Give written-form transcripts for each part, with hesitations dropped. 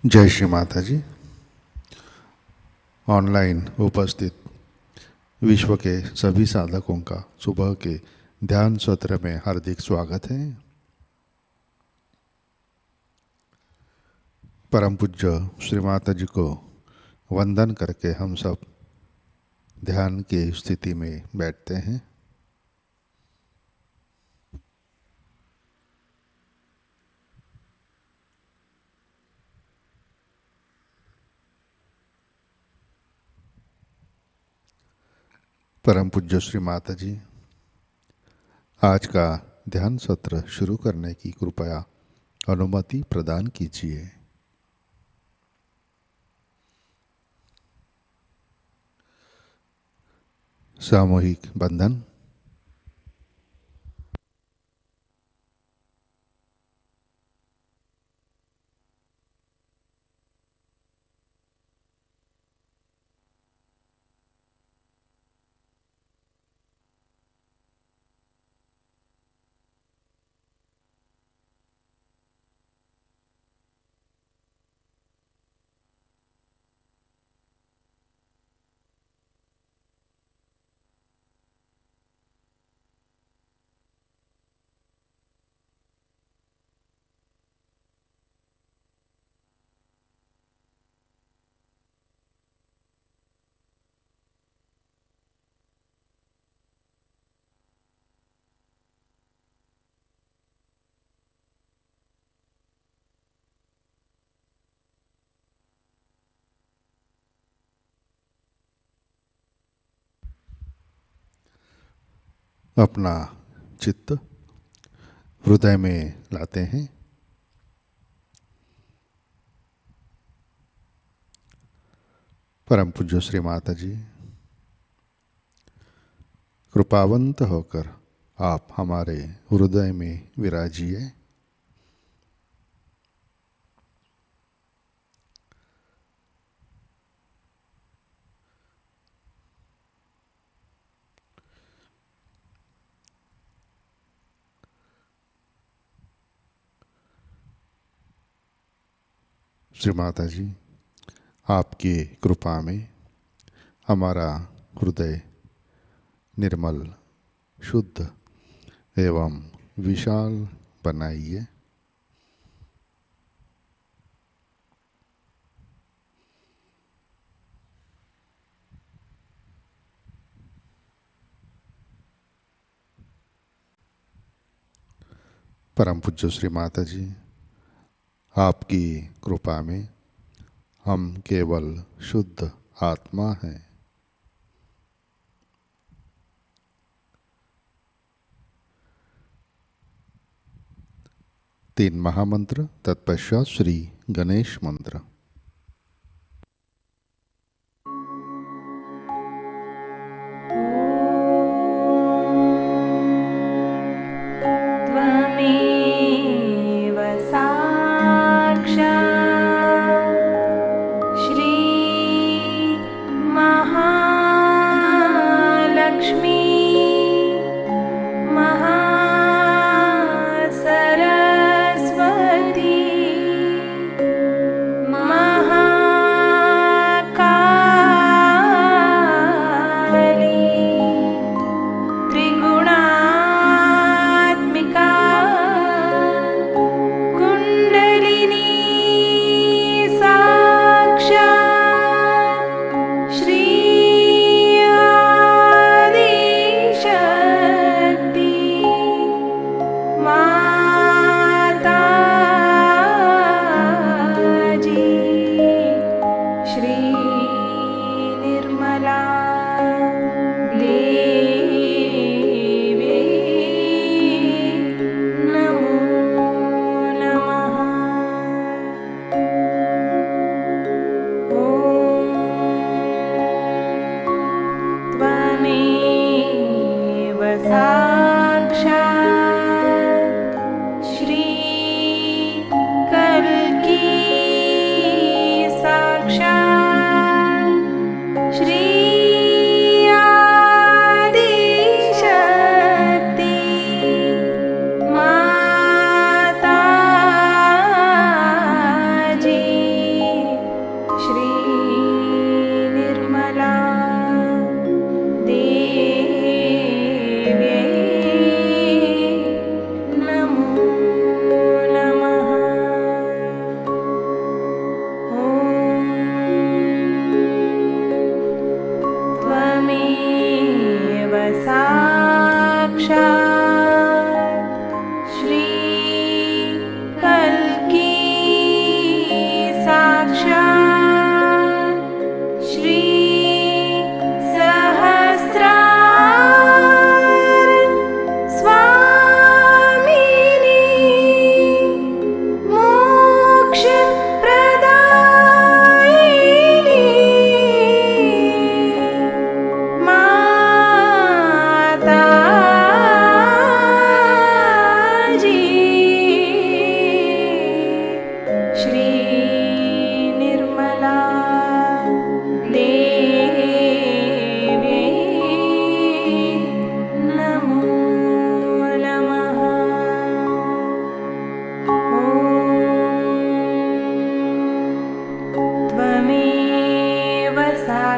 जय श्री माताजी। ऑनलाइन उपस्थित विश्व के सभी साधकों का सुबह के ध्यान सत्र में हार्दिक स्वागत है। परम पूज्य श्री माताजी को वंदन करके हम सब ध्यान की स्थिति में बैठते हैं। परम पूज्य श्री माताजी आज का ध्यान सत्र शुरू करने की कृपया अनुमति प्रदान कीजिए। सामूहिक बंधन। अपना चित्त हृदय में लाते हैं। परम पूज्य श्री माताजी कृपावंत होकर आप हमारे हृदय में विराजिए। श्री माताजी आपकी कृपा में हमारा हृदय निर्मल, शुद्ध एवं विशाल बनाइए। परम पूज्य श्री माताजी आपकी कृपा में हम केवल शुद्ध आत्मा हैं। तीन महामंत्र तत्पश्चात श्री गणेश मंत्र। त्वमेव साक्षात् श्री महालक्ष्मी महासरस्वती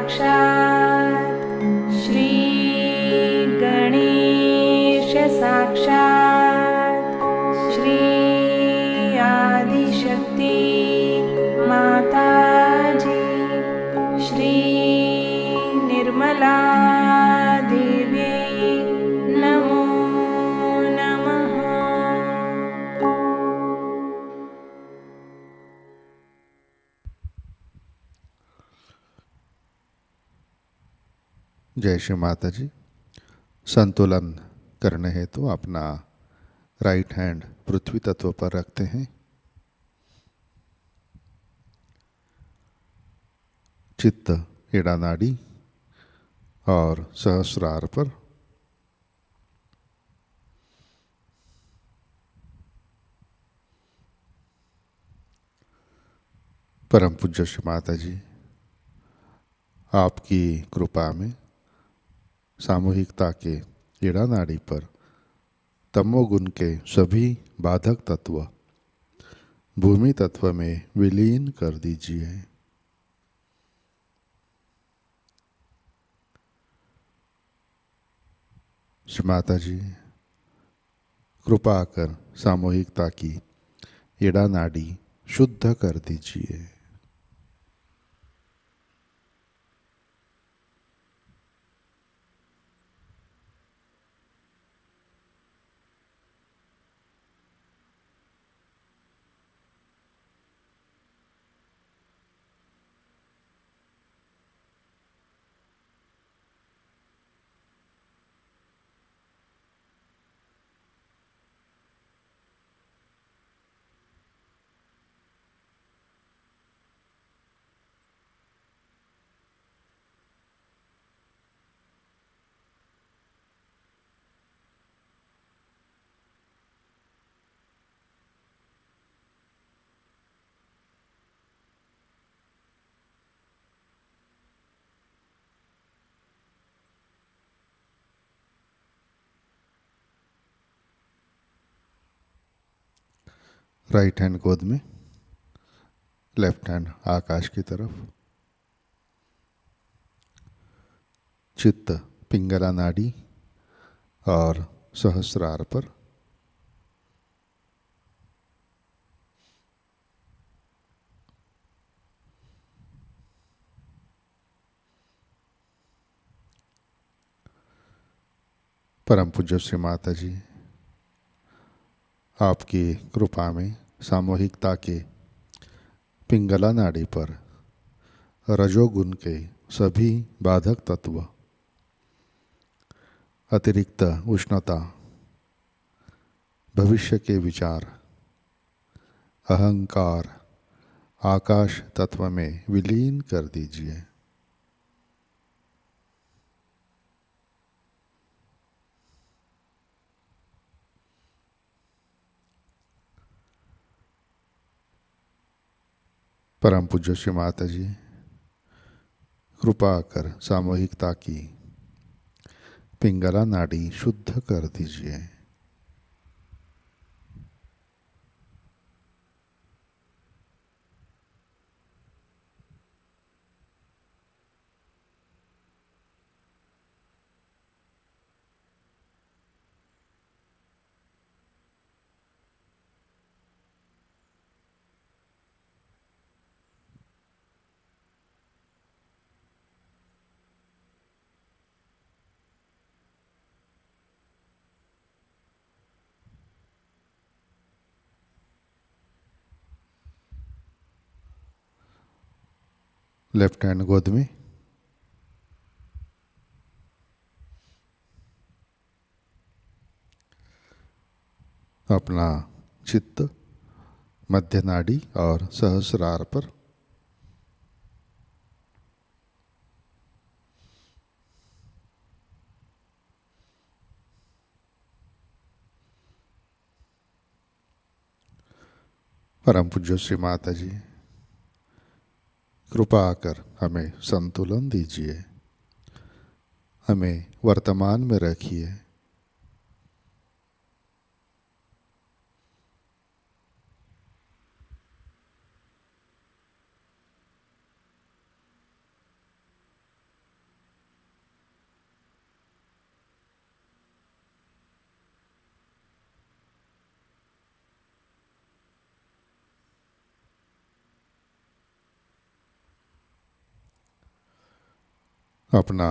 साक्षात् श्री गणेश साक्षात् श्री आदिशक्ति माताजी श्री निर्मला देव्यै नमो नमः। जय श्री माता जी। संतुलन करने हेतु अपना राइट हैंड पृथ्वी तत्व पर रखते हैं। चित्त एड़ा नाड़ी और सहस्रार पर। परम पूज्य श्री माता जी, आपकी कृपा में सामूहिकता के एड़ा नाड़ी पर तमोगुण के सभी बाधक तत्व भूमि तत्व में विलीन कर दीजिए। श्री माता जी, कृपा कर सामूहिकता की एड़ा नाड़ी शुद्ध कर दीजिए। राइट हैंड गोद में, लेफ्ट हैंड आकाश की तरफ। चित्त पिंगला नाड़ी और सहस्रार पर। परम पूज्य श्री माता जी, आपकी कृपा में सामूहिकता के पिंगला नाड़ी पर रजोगुण के सभी बाधक तत्व, अतिरिक्त उष्णता, भविष्य के विचार, अहंकार आकाश तत्व में विलीन कर दीजिए। परम पूज्य श्री माता जी, कृपा कर सामूहिकता की पिंगला नाड़ी शुद्ध कर दीजिए। लेफ्ट हैंड गोद में। अपना चित्त मध्य नाड़ी और सहस्रार पर। परम पूज्य श्री माता जी, कृपा कर हमें संतुलन दीजिए, हमें वर्तमान में रखिए। अपना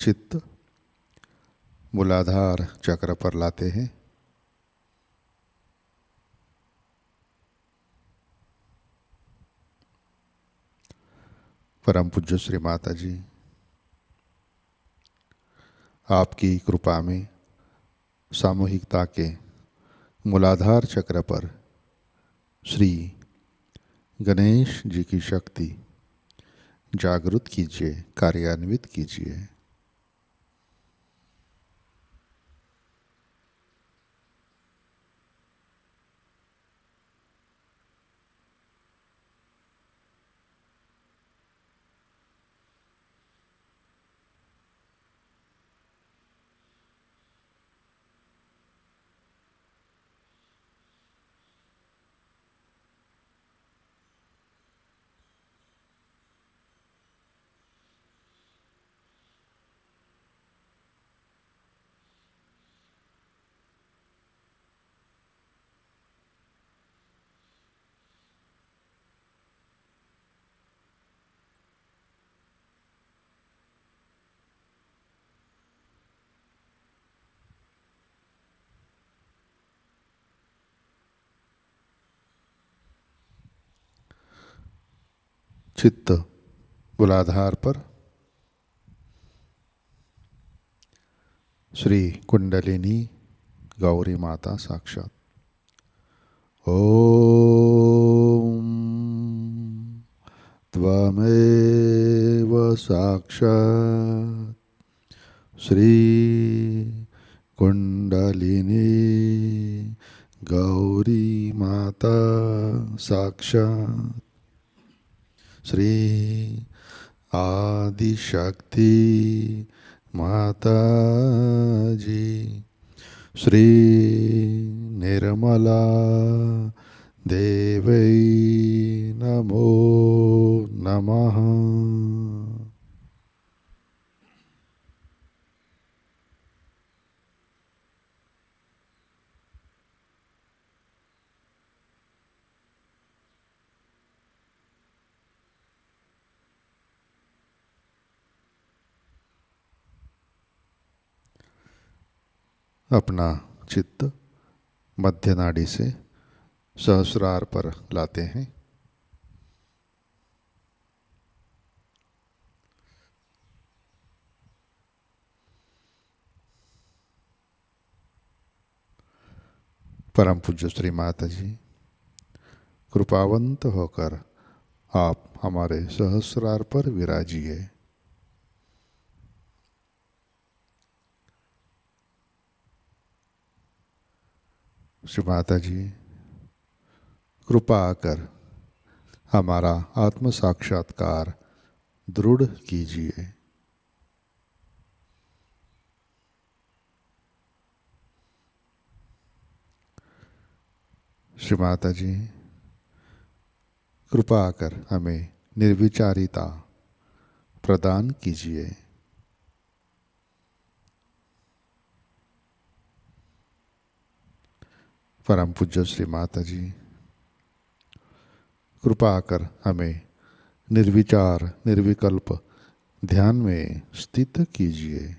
चित्त मूलाधार चक्र पर लाते हैं। परम पूज्य श्री माता जी, आपकी कृपा में सामूहिकता के मूलाधार चक्र पर श्री गणेश जी की शक्ति जागृत कीजिए, कार्यान्वित कीजिए। चित्त मूलाधार पर श्री कुंडलिनी गौरी माता साक्षात। ओम त्वमेव साक्षात् श्री कुंडलिनी गौरी माता साक्षात् श्री आदिशक्ति माताजी श्री निर्मला देवै नमो नमः। अपना चित्त मध्य नाड़ी से सहस्रार पर लाते हैं। परम पूज्य श्री माता जी, कृपावंत होकर आप हमारे सहस्रार पर विराजिए। श्री माता जी, कृपा आकर हमारा आत्म साक्षात्कार दृढ़ कीजिए। श्री माता जी, कृपा आकर हमें निर्विचारिता प्रदान कीजिए। परम पूज्य श्री माता जी, कृपा आकर हमें निर्विचार निर्विकल्प ध्यान में स्थित कीजिए।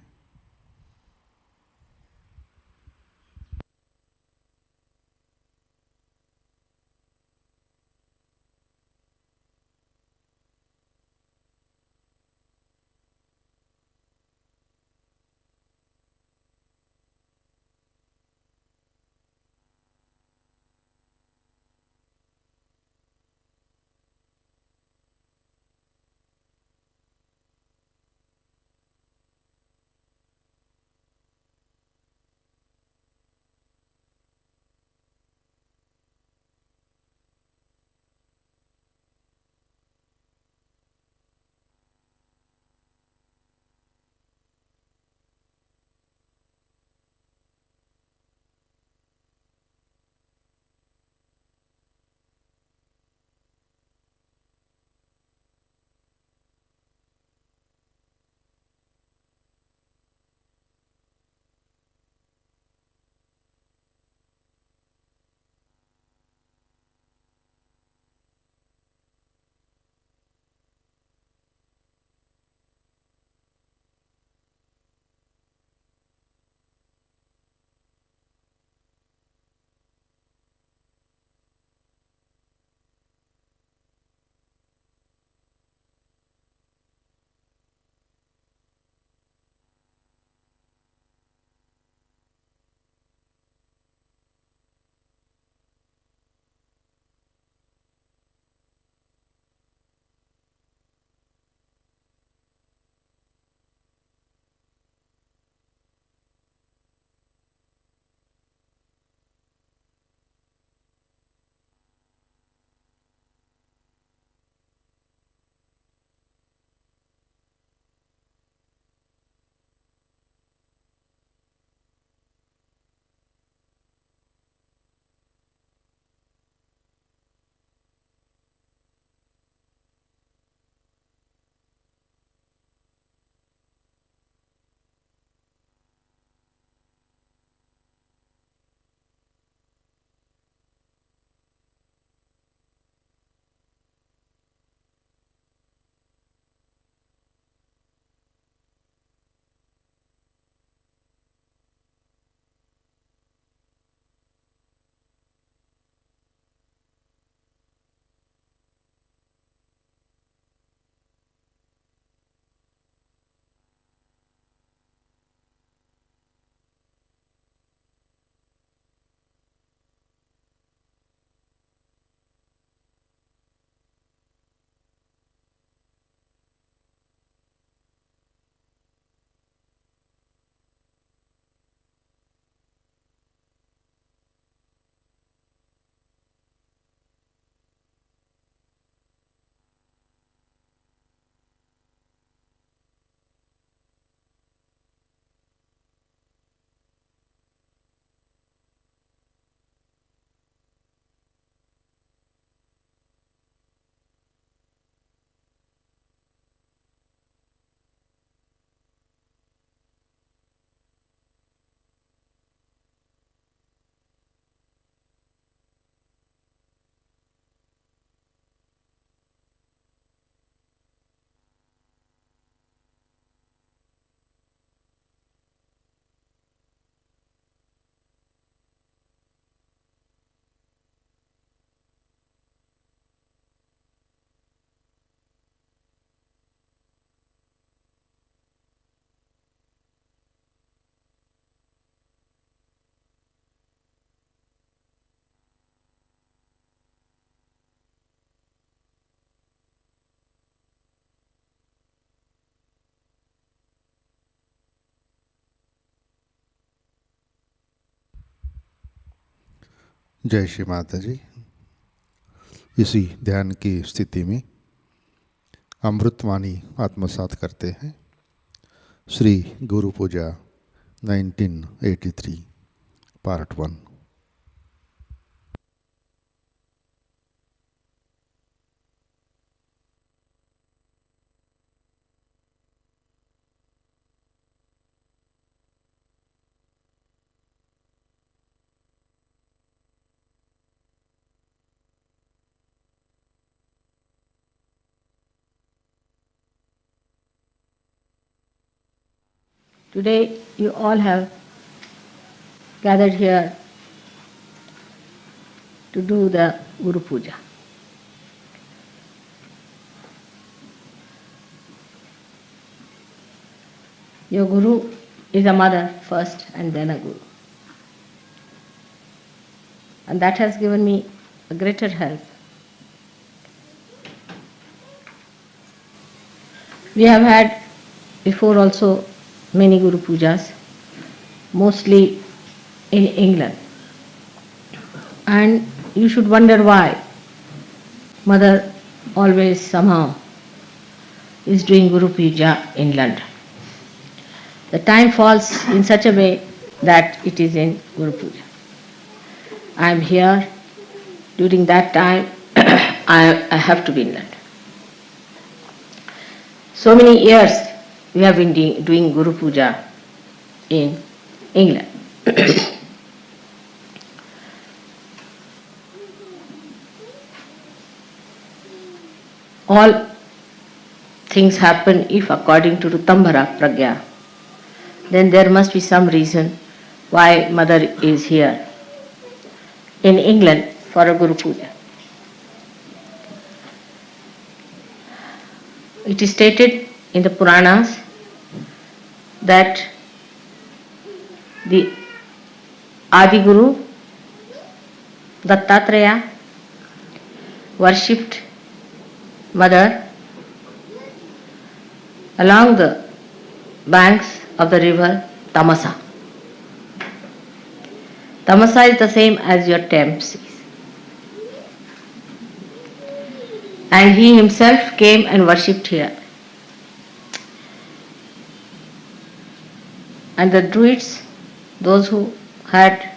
जय श्री माता जी। इसी ध्यान की स्थिति में अमृतवाणी आत्मसात करते हैं। श्री गुरु पूजा 1983 part 1। Today you all have gathered here to do the Guru Puja. Your Guru is a mother first and then a Guru. And that has given me a greater help. We have had before also many Guru Pujas, mostly in England. And you should wonder why Mother always somehow is doing Guru Puja in London. The time falls in such a way that it is in Guru Puja. I am here, during that time I have to be in London. So many years we have been doing Guru Puja in England. All things happen if according to Rutambara Pragya, then there must be some reason why Mother is here in England for a Guru Puja. It is stated in the Puranas that the Adi Guru Dattatreya worshipped Mother along the banks of the river Tamasa. Tamasa is the same as your Thames is. And he himself came and worshipped here. And the Druids, those who had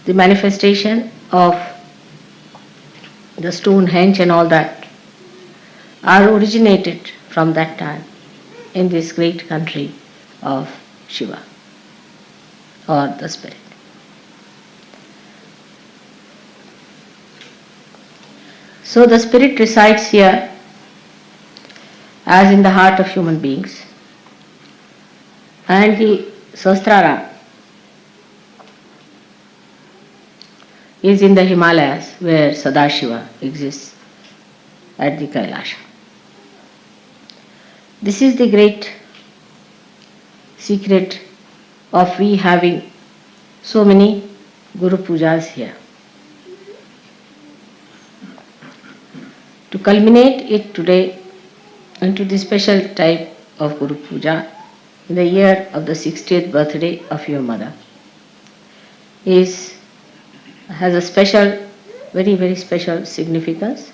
the manifestation of the Stonehenge and all that, are originated from that time in this great country of Shiva or the Spirit. So the Spirit resides here as in the heart of human beings, and the Sahasrara is in the Himalayas where Sadashiva exists at the Kailasha. This is the great secret of we having so many Guru Pujas here. To culminate it today into the special type of Guru Puja in the year of the 60th birthday of your mother has a special, very, very special significance,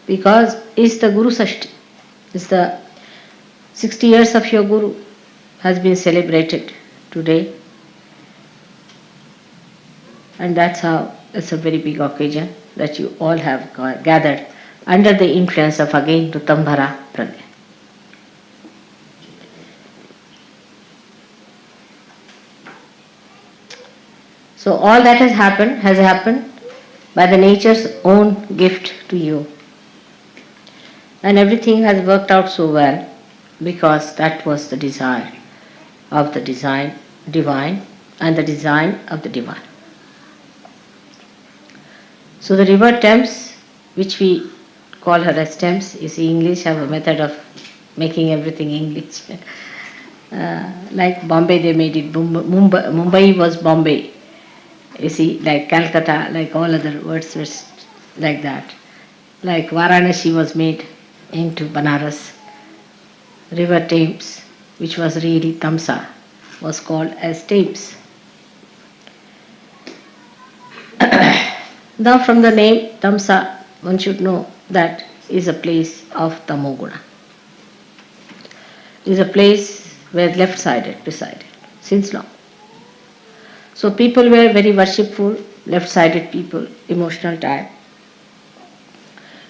because it's the Guru Sashti. It's the 60 years of your Guru has been celebrated today, and that's how it's a very big occasion that you all have gathered under the influence of again Rutambara Pragya. So all that has happened by the nature's own gift to you. And everything has worked out so well because that was the desire of the divine and the design of the divine. So the river Thames, which we call her as Thames, you see English have a method of making everything English. Like Bombay they made it, Mumbai was Bombay. You see, like Calcutta, like all other words were like that. Like Varanasi was made into Banaras. River Thames, which was really Tamsa, was called as Thames. Now from the name Tamsa, one should know that is a place of Tamoguna. It is a place where left-sided resided since long. So people were very worshipful, left-sided people, emotional type.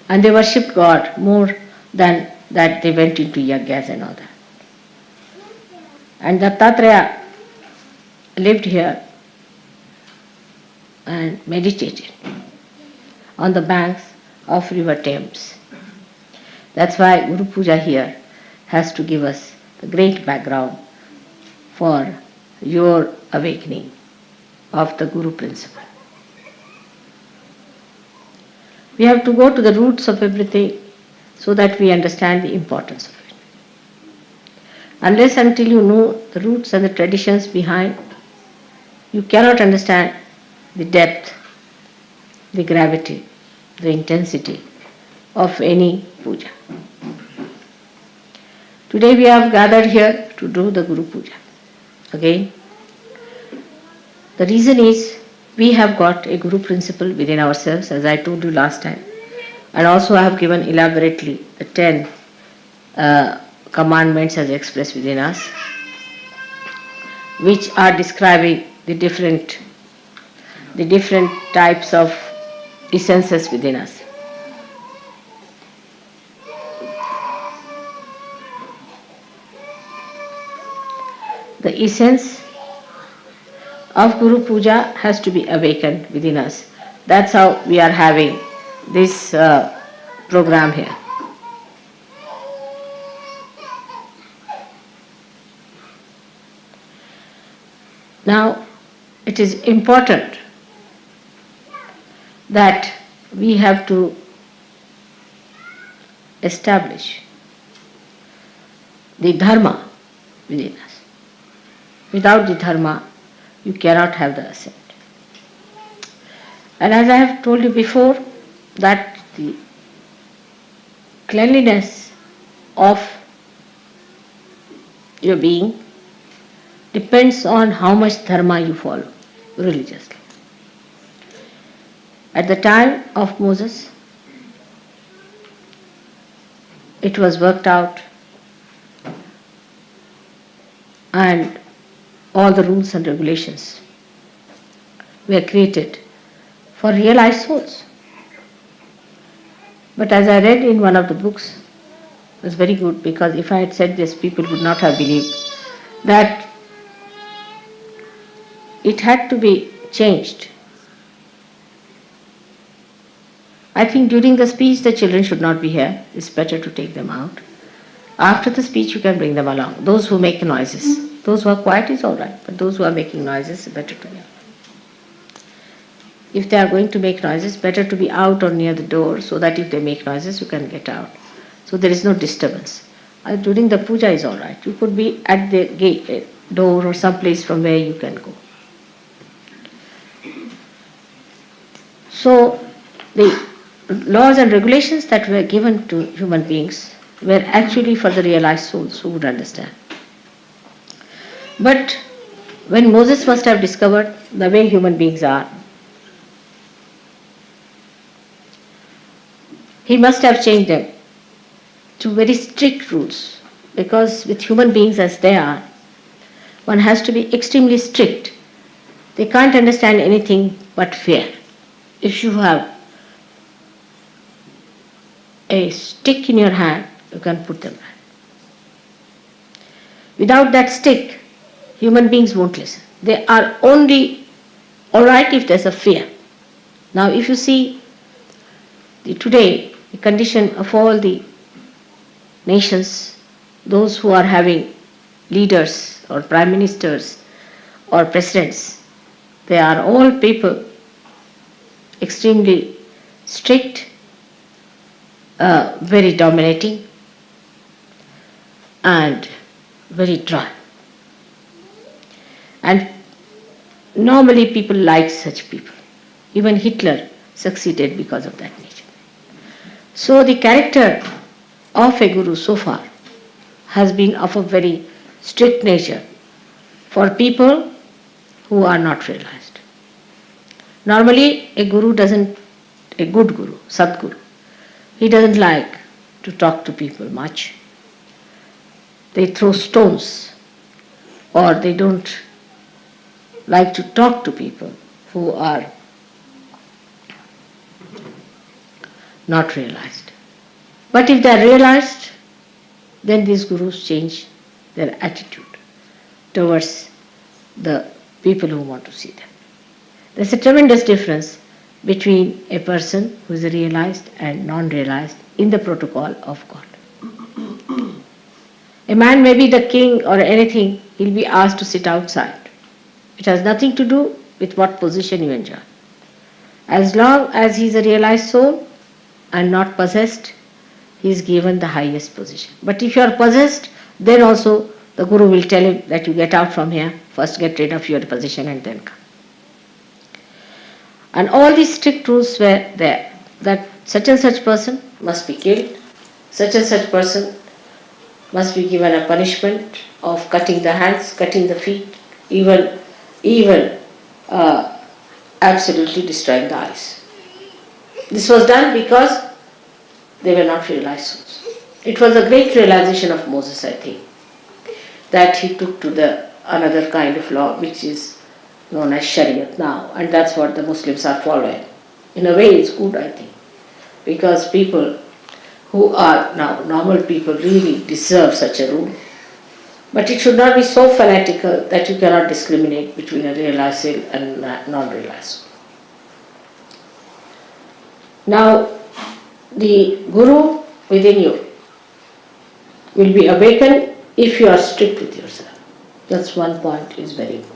And they worshipped God more than that they went into yagyas and all that. And Dattatreya lived here and meditated on the banks of river Thames. That's why Guru Puja here has to give us the great background for your awakening of the Guru principle. We have to go to the roots of everything so that we understand the importance of it. Unless until you know the roots and the traditions behind, you cannot understand the depth, the gravity, the intensity of any puja. Today we have gathered here to do the Guru Puja. Again, the reason is we have got a Guru principle within ourselves, as I told you last time, and also I have given elaborately the 10 commandments as expressed within us, which are describing the different types of essences within us. The essence of Guru Puja has to be awakened within us. That's how we are having this program here. Now, it is important that we have to establish the dharma within us. Without the dharma, you cannot have the ascent. And as I have told you before, that the cleanliness of your being depends on how much dharma you follow religiously. At the time of Moses, it was worked out and all the rules and regulations were created for realized souls. But as I read in one of the books, it was very good, because if I had said this, people would not have believed, that it had to be changed. I think during the speech the children should not be here. It's better to take them out. After the speech you can bring them along. Those who make noises. Those who are quiet is all right, but those who are making noises, better to be out. If they are going to make noises, better to be out or near the door, so that if they make noises you can get out. So there is no disturbance. During the puja is all right. You could be at the gate, door, or some place from where you can go. So the laws and regulations that were given to human beings were actually for the realized souls who would understand. But when Moses must have discovered the way human beings are, he must have changed them to very strict rules, because with human beings as they are, one has to be extremely strict. They can't understand anything but fear. If you have a stick in your hand, you can put them back. Without that stick, human beings won't listen. They are only alright if there's a fear. Now if you see today, the condition of all the nations, those who are having leaders or prime ministers or presidents, they are all people extremely strict, very dominating, and very dry. And normally people like such people. Even Hitler succeeded because of that nature. So the character of a guru so far has been of a very strict nature for people who are not realized. Normally, a good guru, Sadguru, he doesn't like to talk to people much. They throw stones, or they don't like to talk to people who are not realized. But if they are realized, then these gurus change their attitude towards the people who want to see them. There's a tremendous difference between a person who is realized and non-realized in the protocol of God. A man may be the king or anything, he'll be asked to sit outside. It has nothing to do with what position you enjoy. As long as he's a realized soul and not possessed, he is given the highest position. But if you are possessed, then also the Guru will tell him that you get out from here, first get rid of your position and then come. And all these strict rules were there, that such and such person must be killed, such and such person must be given a punishment of cutting the hands, cutting the feet, even absolutely destroying the eyes. This was done because they were not realized souls. It was a great realization of Moses, I think, that he took to the another kind of law which is known as Shariat now, and that's what the Muslims are following. In a way it's good, I think, because people who are now normal people really deserve such a rule. But it should not be so fanatical that you cannot discriminate between a realized soul and non-realized soul. Now, the Guru within you will be awakened if you are strict with yourself. That's one point is very important.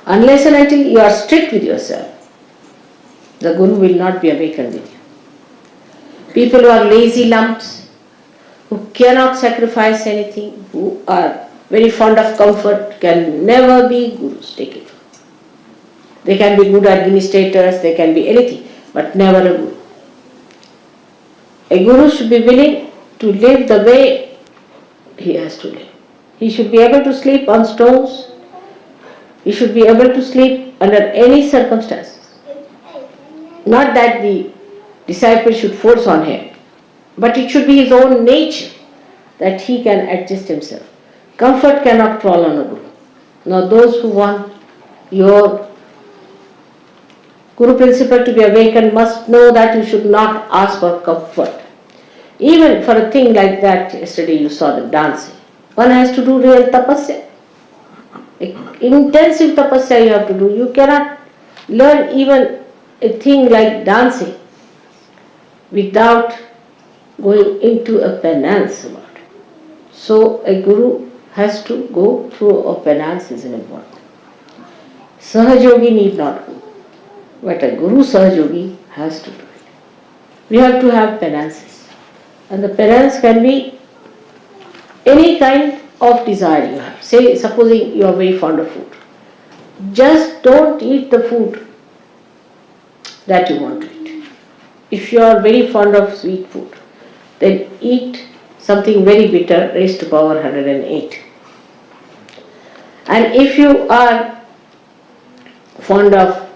Unless and until you are strict with yourself, the Guru will not be awakened with you. People who are lazy lumps, who cannot sacrifice anything, who are very fond of comfort, can never be Gurus. Take it. They can be good administrators, they can be anything, but never a Guru. A Guru should be willing to live the way he has to live. He should be able to sleep on stones. He should be able to sleep under any circumstances. Not that the disciple should force on him, but it should be his own nature that he can adjust himself. Comfort cannot crawl on a Guru. Now those who want your Guru principle to be awakened must know that you should not ask for comfort. Even for a thing like that, yesterday you saw the dancing. One has to do real tapasya. Intensive tapasya you have to do. You cannot learn even a thing like dancing without going into a penance about it. So a Guru has to go through a penance is important. Sahajayogi need not go, but a Guru Sahajayogi has to do it. We have to have penances, and the penance can be any kind of desire you have. Say, supposing you are very fond of food, just don't eat the food that you want to eat. If you are very fond of sweet food, then eat something very bitter raised to power 108. And if you are fond of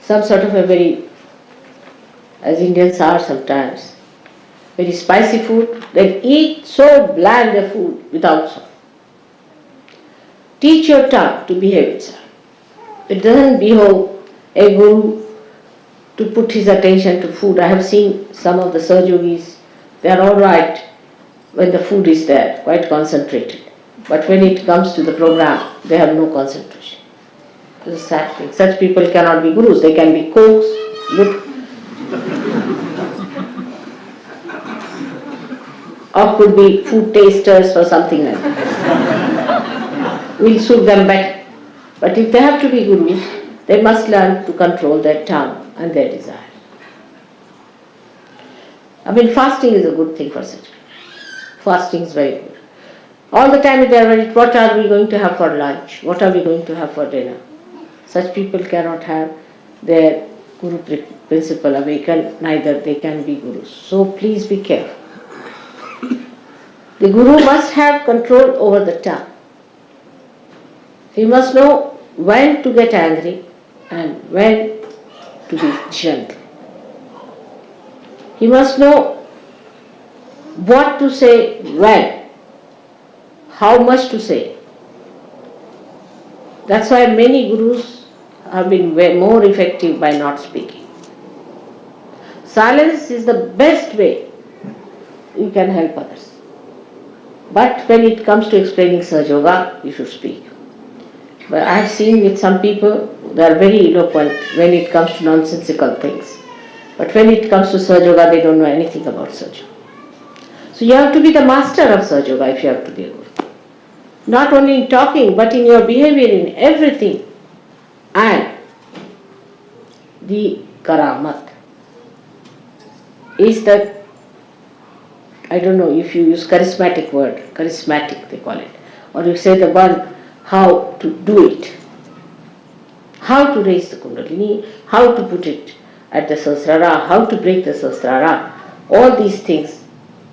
some sort of a very, as Indians are sometimes, very spicy food, then eat so bland a food without salt. Teach your tongue to behave itself. It doesn't behove a Guru to put his attention to food. I have seen some of the Sahaja-yogis, they are all right when the food is there, quite concentrated. But when it comes to the program, they have no concentration. It's a sad thing. Such people cannot be Gurus. They can be cooks, or could be food tasters or something like that. We'll suit them better. But if they have to be Gurus, they must learn to control their tongue and their desire. I mean, fasting is a good thing for such people. Fasting is very good. All the time they are worried, what are we going to have for lunch? What are we going to have for dinner? Such people cannot have their Guru principle awakened, neither they can be Gurus. So please be careful. The Guru must have control over the tongue. He must know when to get angry and when to be gentle. He must know what to say when, how much to say. That's why many gurus have been more effective by not speaking. Silence is the best way you can help others. But when it comes to explaining Sahajayoga, you should speak. But I have seen with some people, they are very eloquent when it comes to nonsensical things. But when it comes to Sahajayoga, they don't know anything about Sahajayoga. So you have to be the master of Sahajayoga if you have to be a guru. Not only in talking, but in your behavior, in everything. And the karamat is that, I don't know if you use charismatic word, charismatic they call it, or you say the one how to do it, how to raise the kundalini, how to put it at the sahasrara, how to break the sahasrara, all these things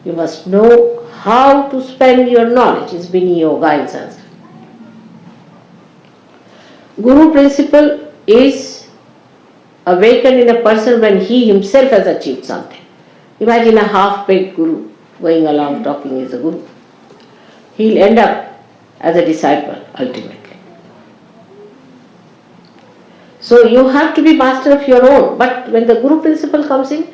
you must know how to spend your knowledge. Is Bini Yoga in Sanskrit. Guru principle is awakened in a person when he himself has achieved something. Imagine a half-baked guru going along talking is a guru. He'll end up as a disciple ultimately. So you have to be master of your own, but when the guru principle comes in,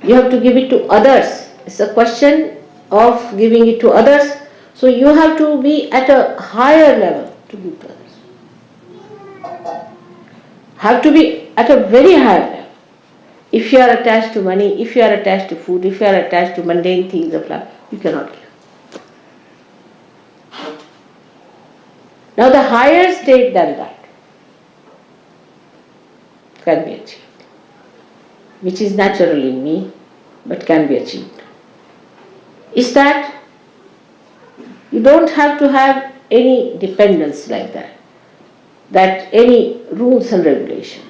you have to give it to others. It's a question of giving it to others, so you have to be at a higher level to give to others. Have to be at a very high level. If you are attached to money, if you are attached to food, if you are attached to mundane things of life, you cannot give. Now the higher state than that can be achieved, which is natural in me, but can be achieved, is that you don't have to have any dependence like that any rules and regulations.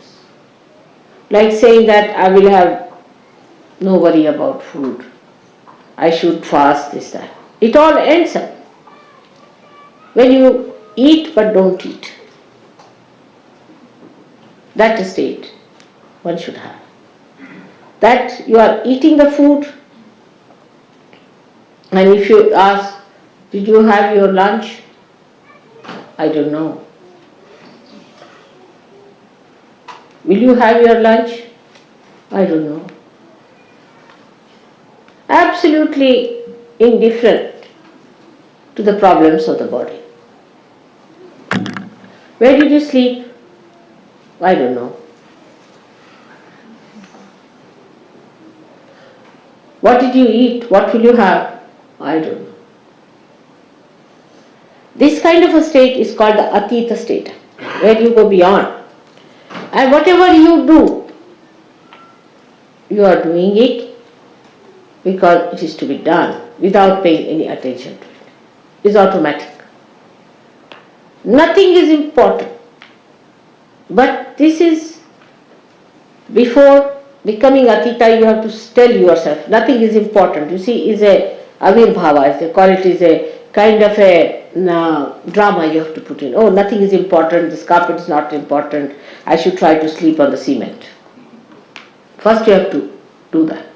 Like saying that I will have no worry about food, I should fast, this, that. It all ends up when you eat but don't eat. That state one should have. That you are eating the food, and if you ask, did you have your lunch? I don't know. Will you have your lunch? I don't know. Absolutely indifferent to the problems of the body. Where did you sleep? I don't know. What did you eat? What will you have? I don't know. This kind of a state is called the Atita state, where you go beyond. And whatever you do, you are doing it because it is to be done without paying any attention to it. It is automatic. Nothing is important. But this is, before becoming Atita, you have to tell yourself, nothing is important. You see, is a avirbhava, as they call it, is a kind of a drama you have to put in. Oh, nothing is important, this carpet is not important, I should try to sleep on the cement. First you have to do that.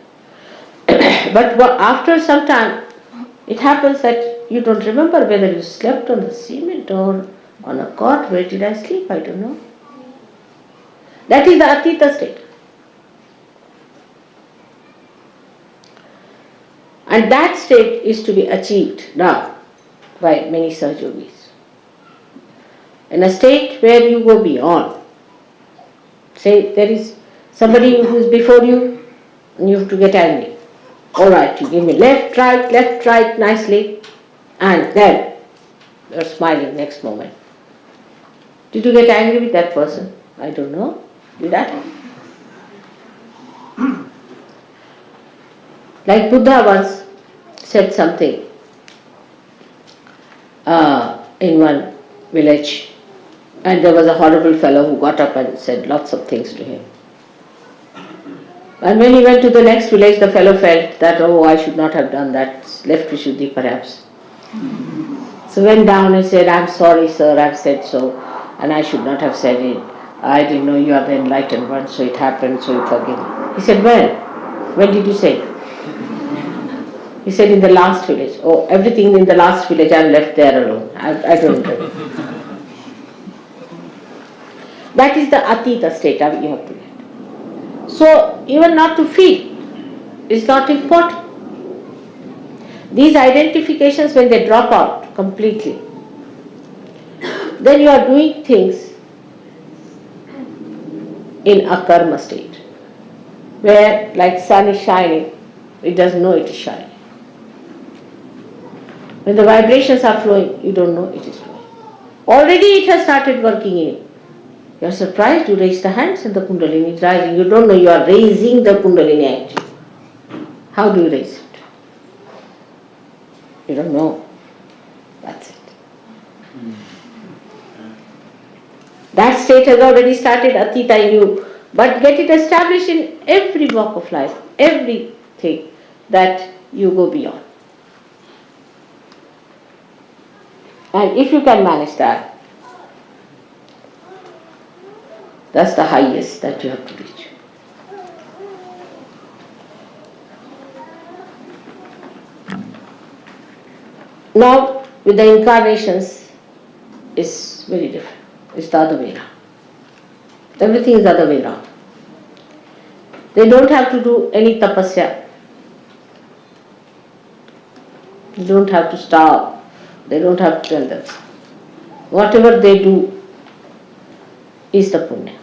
But after some time, it happens that you don't remember whether you slept on the cement or on a cot. Where did I sleep? I don't know. That is the Atita state. And that state is to be achieved now by many Sahajogis. In a state where you go beyond. Say there is somebody who is before you and you have to get angry. Alright, you give me left, right nicely, and then you are smiling next moment. Did you get angry with that person? I don't know. Did I? Like Buddha once said something in one village, and there was a horrible fellow who got up and said lots of things to him. And when he went to the next village, the fellow felt that, oh, I should not have done that, left Vishuddhi perhaps. So went down and said, I'm sorry sir, I've said so, and I should not have said it. I didn't know you are the enlightened one, so it happened, so you forgive me. He said, when? When did you say? He said, in the last village. Oh, everything in the last village I left there alone. I don't know. That is the Atita state you have to get. So, even not to feel is not important. These identifications, when they drop out completely, then you are doing things in a karma state, where like sun is shining, it doesn't know it is shining. When the vibrations are flowing, you don't know it is flowing. Already it has started working in you. You are surprised, you raise the hands and the Kundalini is rising. You don't know you are raising the Kundalini actually. How do you raise it? You don't know. That's it. That state has already started Atita in you. But get it established in every walk of life, everything that you go beyond. And if you can manage that, that's the highest that you have to reach. Now, with the incarnations, it's very different. It's the other way around. Everything is the other way around. They don't have to do any tapasya. They don't have to starve. They don't have to tell them. Whatever they do is the punya.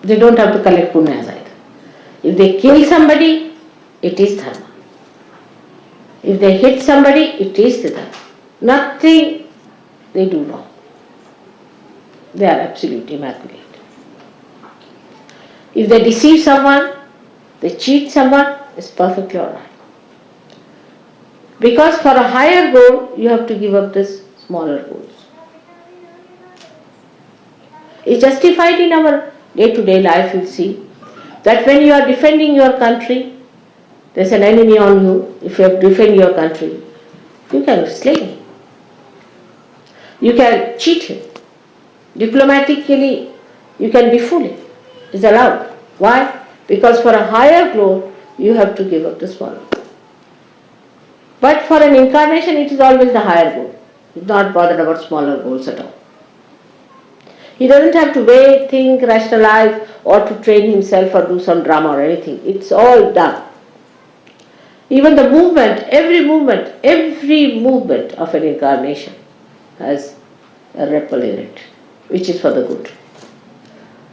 They don't have to collect punyas either. If they kill somebody, it is dharma. If they hit somebody, it is the dharma. Nothing they do wrong. They are absolutely immaculate. If they deceive someone, they cheat someone, it's perfectly alright. Because for a higher goal, you have to give up these smaller goals. It's justified in our day-to-day life, you'll see, that when you are defending your country, there's an enemy on you. If you have to defend your country, you can slay him. You can cheat him. Diplomatically, you can befool him. It's allowed. Why? Because for a higher goal, you have to give up the smaller goal. But for an incarnation, it is always the higher goal. He's not bothered about smaller goals at all. He doesn't have to wait, think, rationalize, or to train himself or do some drama or anything. It's all done. Even the movement, every movement of an incarnation has a ripple in it, which is for the good.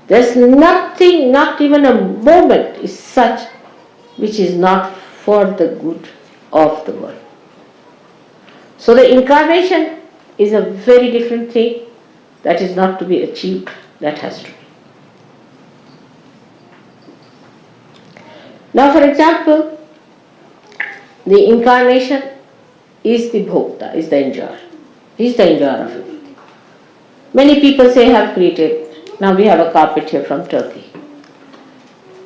There's nothing, not even a moment is such which is not for the good of the world. So the incarnation is a very different thing that is not to be achieved, that has to be. Now for example, the incarnation is the bhokta, is the enjoyer. He is the enjoyer of everything. Many people say have created, now we have a carpet here from Turkey.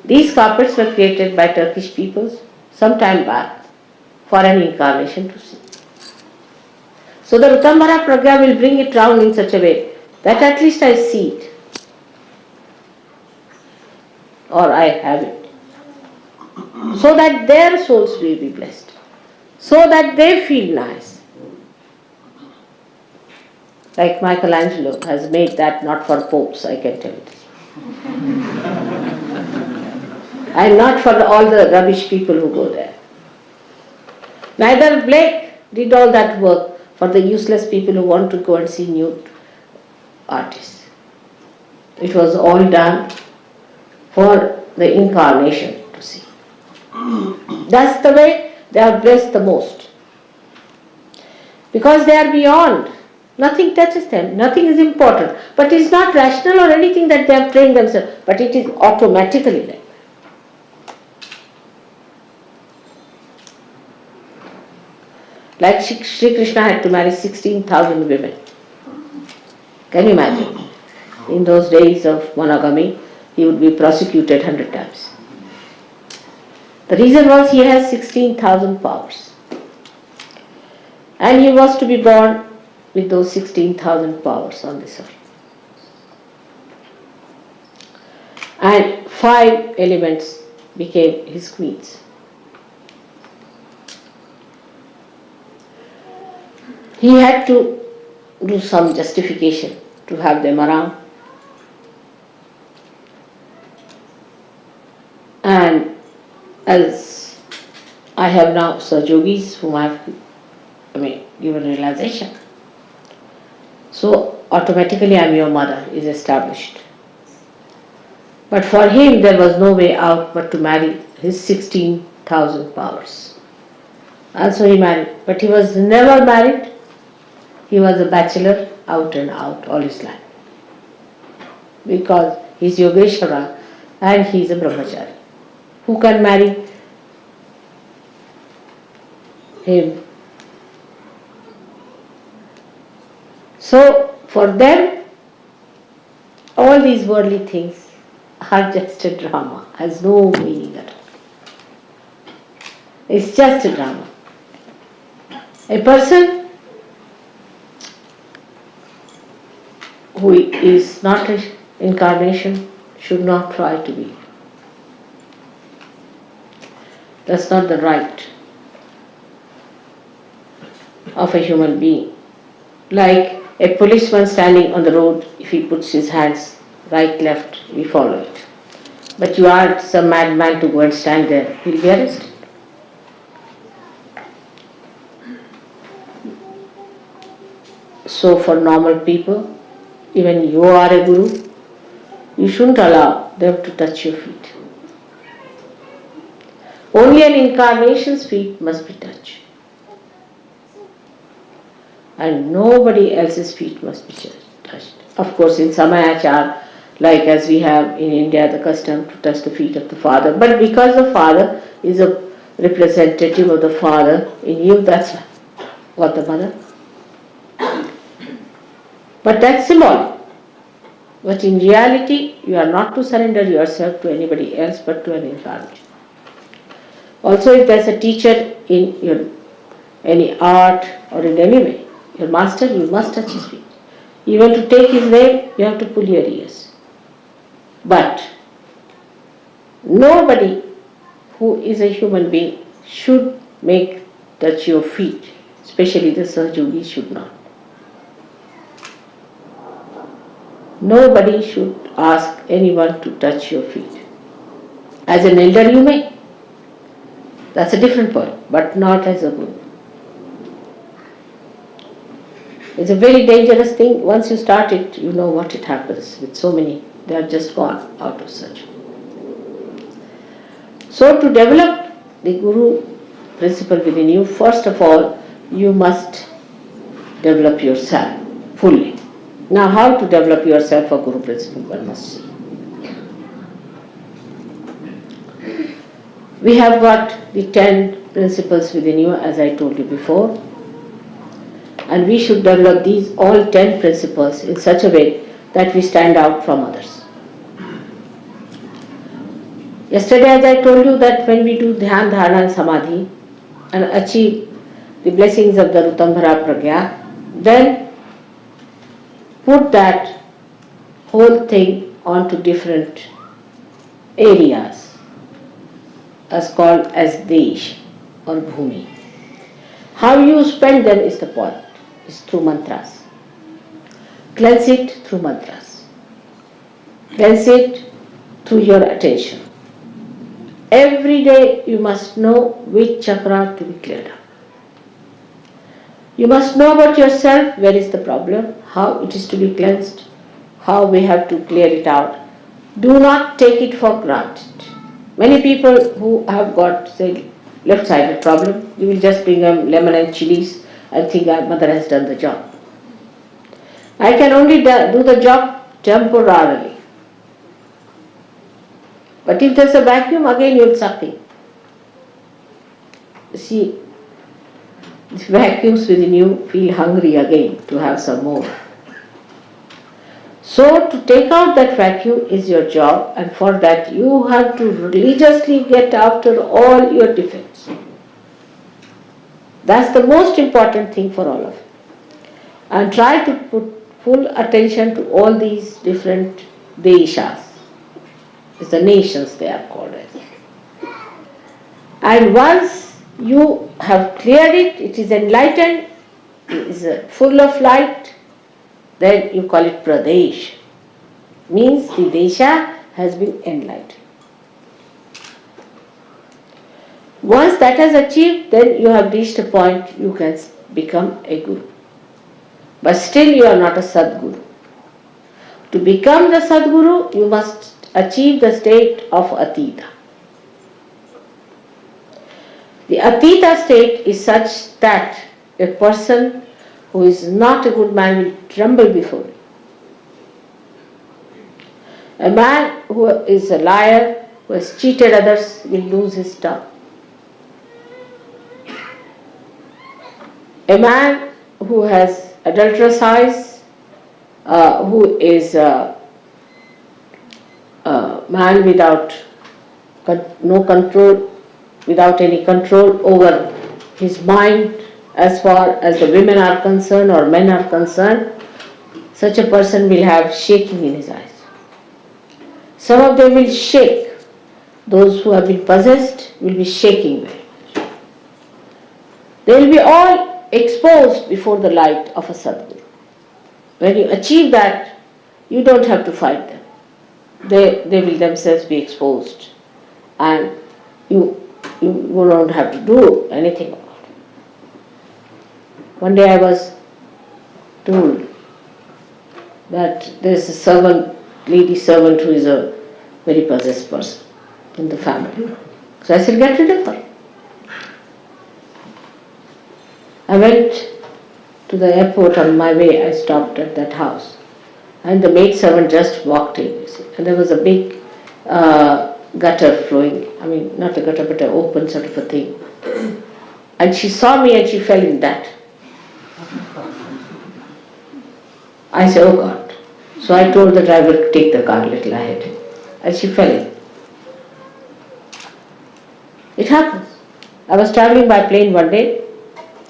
These carpets were created by Turkish peoples some time back for an incarnation to see. So the Utambara Pragya will bring it round in such a way that at least I see it or I have it, so that their souls will be blessed, so that they feel nice. Like Michelangelo has made that not for popes, I can tell it. And not for all the rubbish people who go there. Neither Blake did all that work for the useless people who want to go and see nude artists. It was all done for the incarnation to see. That's the way they are blessed the most. Because they are beyond. Nothing touches them. Nothing is important. But it is not rational or anything that they have trained themselves. But it is automatically like. Like Shri Krishna had to marry 16,000 women. Can you imagine? In those days of monogamy, he would be prosecuted 100 times. The reason was he has 16,000 powers. And he was to be born with those 16,000 powers on this earth. and 5 elements became his queens. He had to do some justification to have them around. And as I have now Sahajogis whom I have given realization, so automatically I am your mother is established. But for him there was no way out but to marry his 16,000 powers. And so he married. But he was never married. He was a bachelor out and out all his life. Because he is Yogeshwara and he is a brahmachari. Who can marry him? So for them, all these worldly things are just a drama, has no meaning at all. It's just a drama. A person who is not an incarnation should not try to be. That's not the right of a human being. Like a policeman standing on the road, if he puts his hands right, left, we follow it. But you ask some madman to go and stand there, he'll be arrested. So for normal people, even you are a guru, you shouldn't allow them to touch your feet. Only an incarnation's feet must be touched. And nobody else's feet must be touched. Of course, in Samayachar, like as we have in India the custom to touch the feet of the father, but because the father is a representative of the father in you, that's what the mother. But that's symbolic. But in reality, you are not to surrender yourself to anybody else but to an incarnation. Also, if there's a teacher in your any art or in any way, your master, you must touch his feet. Even to take his name, you have to pull your ears. But nobody who is a human being should touch your feet, especially the Sahajogis should not. Nobody should ask anyone to touch your feet. As an elder you may. That's a different point, but not as a guru. It's a very dangerous thing. Once you start it, you know what it happens with so many. They have just gone out of search. So to develop the guru principle within you, first of all, you must develop yourself fully. Now, how to develop yourself for guru principle, one must see. We have got the 10 principles within you, as I told you before, and we should develop these all 10 principles in such a way that we stand out from others. Yesterday, as I told you, that when we do Dhyan, Dharana and Samadhi and achieve the blessings of the Rutambhara Pragya, then put that whole thing onto different areas as called as Desh or Bhumi. How you spend them is the point, is through mantras. Cleanse it through mantras. Cleanse it through your attention. Every day you must know which chakra to be cleared up. You must know about yourself, where is the problem, how it is to be cleansed, how we have to clear it out. Do not take it for granted. Many people who have got, say, left-sided problem, you will just bring them lemon and chilies and think our mother has done the job. I can only do the job temporarily. But if there's a vacuum, again you're sucking. See, the vacuums within you feel hungry again to have some more. So to take out that vacuum is your job, and for that you have to religiously get after all your defects. That's the most important thing for all of you. And try to put full attention to all these different deshas. It's the nations they are called as. And once you have cleared it, it is enlightened, it is full of light, then you call it Pradesh. Means the Desha has been enlightened. Once that has achieved, then you have reached a point you can become a Guru. But still you are not a Sadguru. To become the Sadguru, you must achieve the state of Atita. The Atita state is such that a person who is not a good man will tremble before it. A man who is a liar, who has cheated others, will lose his tongue. A man who has adulterous eyes, who is a man without no control, without any control over his mind as far as the women are concerned or men are concerned, such a person will have shaking in his eyes. Some of them will shake. Those who have been possessed will be shaking very much. They will be all exposed before the light of a Sadguru. When you achieve that, you don't have to fight them. They will themselves be exposed, and you don't have to do anything about it. One day I was told that there is a servant, lady servant, who is a very possessed person in the family. So I said, get rid of her. I went to the airport. On my way, I stopped at that house, and the maid servant just walked in, you see, and there was a big gutter flowing. I mean, not a gutter, but an open sort of a thing. And she saw me and she fell in that. I said, oh God. So I told the driver to take the car a little ahead, and she fell in. It happens. I was traveling by plane one day,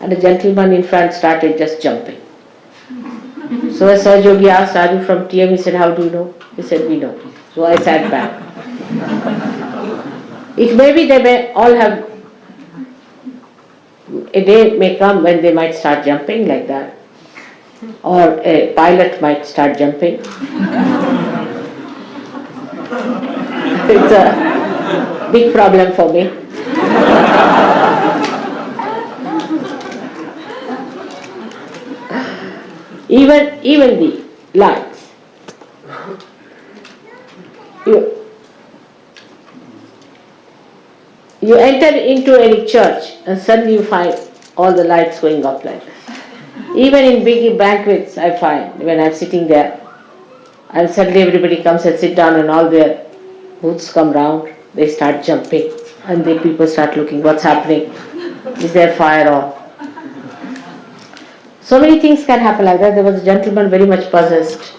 and a gentleman in front started just jumping. So as Sahajayoga asked, are you from TM? He said, how do you know? He said, we know. So I sat back. It may be they may all have, a day may come when they might start jumping like that. Or a pilot might start jumping. It's a big problem for me. Even the lights. You enter into any church and suddenly you find all the lights going up like that. Even in big banquets, I find when I'm sitting there and suddenly everybody comes and sit down and all their booths come round, they start jumping and the people start looking, what's happening? Is there fire on? So many things can happen like that. There was a gentleman very much possessed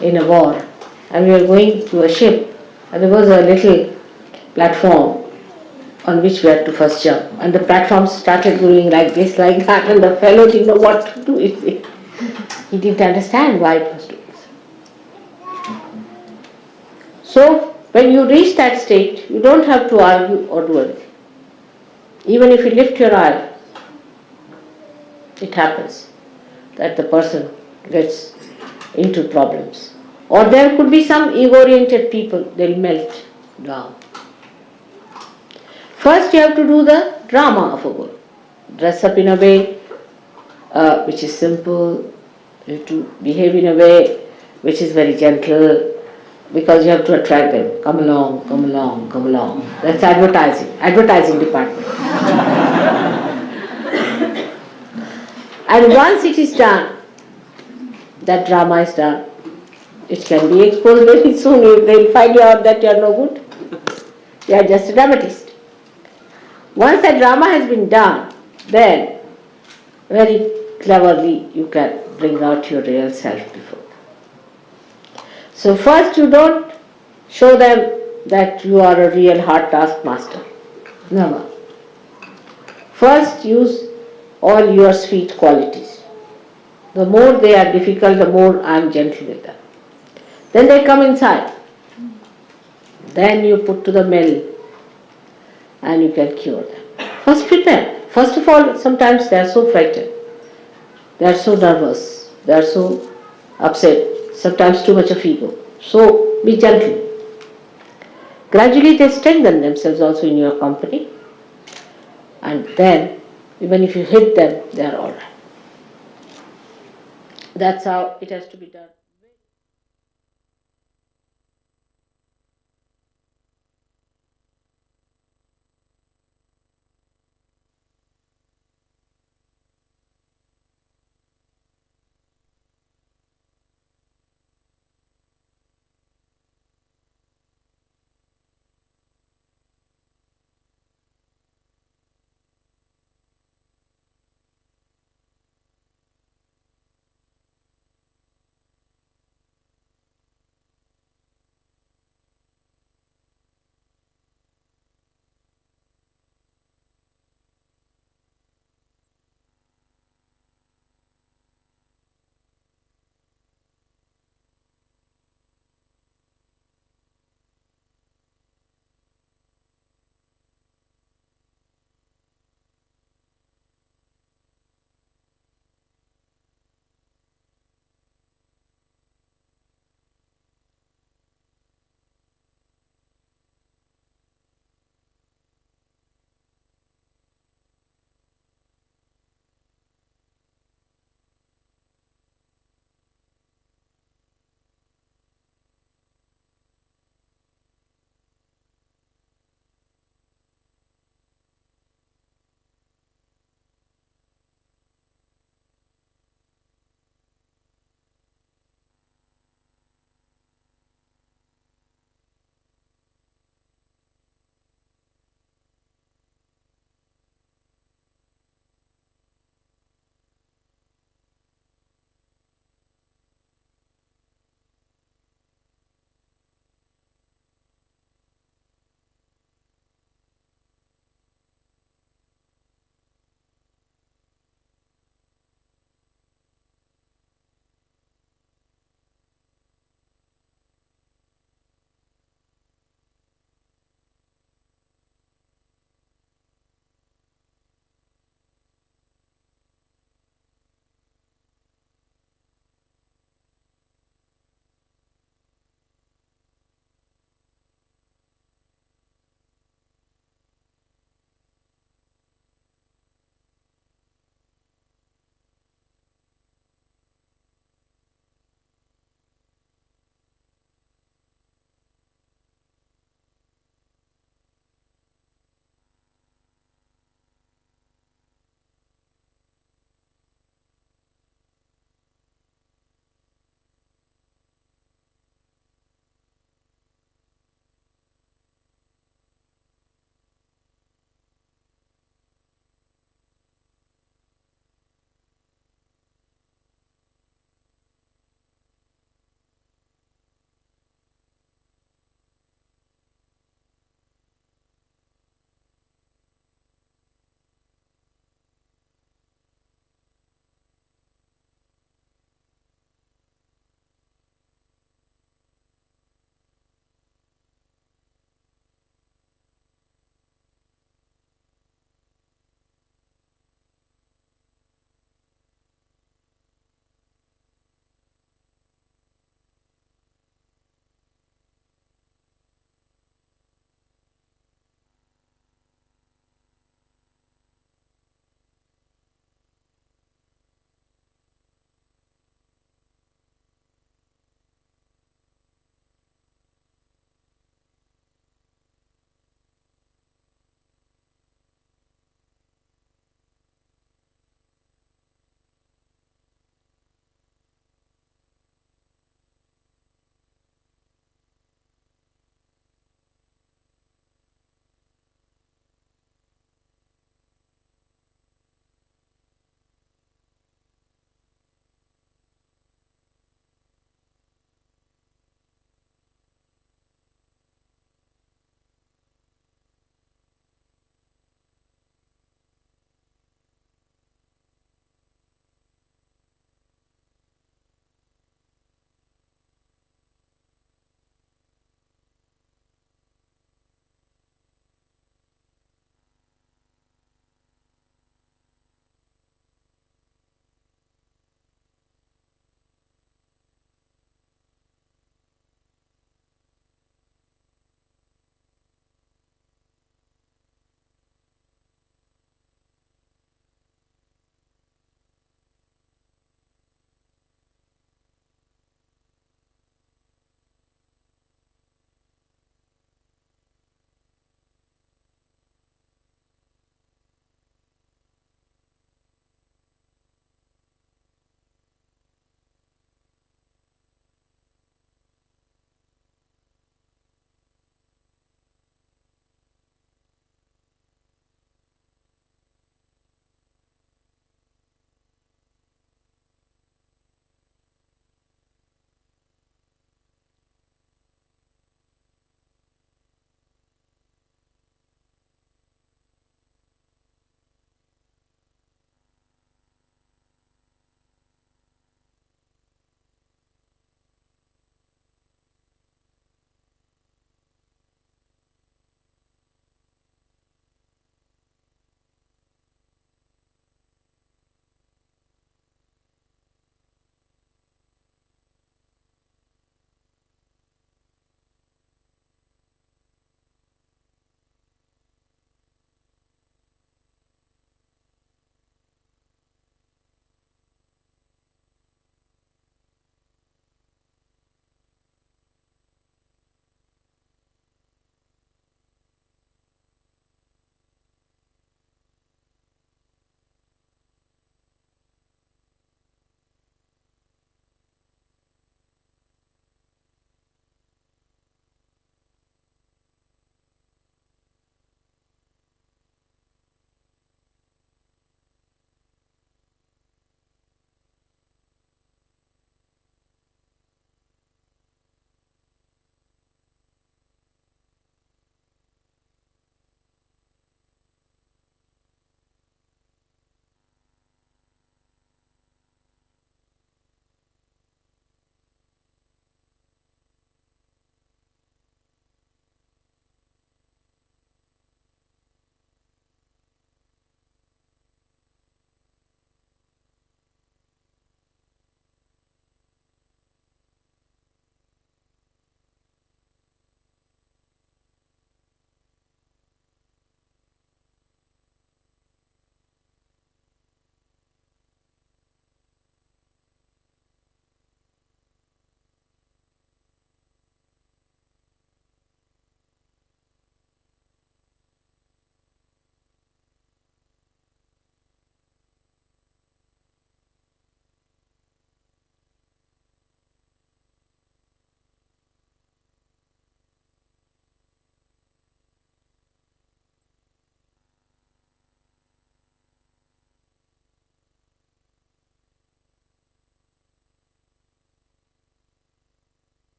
in a war, and we were going to a ship, and there was a little platform on which we had to first jump, and the platform started going like this, like that, and the fellow didn't know what to do with it. He didn't understand why it was doing so. So when you reach that state, you don't have to argue or do anything. Even if you lift your eye, it happens that the person gets into problems. Or there could be some ego-oriented people, they'll melt down. First you have to do the drama of a guru. Dress up in a way which is simple, you have to behave in a way which is very gentle, because you have to attract them. Come along, come along, come along. That's advertising department. And once it is done, that drama is done, it can be exposed very soon. They'll find you out that you are no good. You are just a dramatist. Once that drama has been done, then very cleverly you can bring out your real self before them. So first you don't show them that you are a real hard taskmaster. Never. First use all your sweet qualities. The more they are difficult, the more I am gentle with them. Then they come inside. Then you put to the mill and you can cure them. First prepare. First of all, sometimes they are so frightened, they are so nervous, they are so upset, sometimes too much of ego. So be gentle. Gradually they strengthen themselves also in your company, and then even if you hit them, they are alright. That's how it has to be done.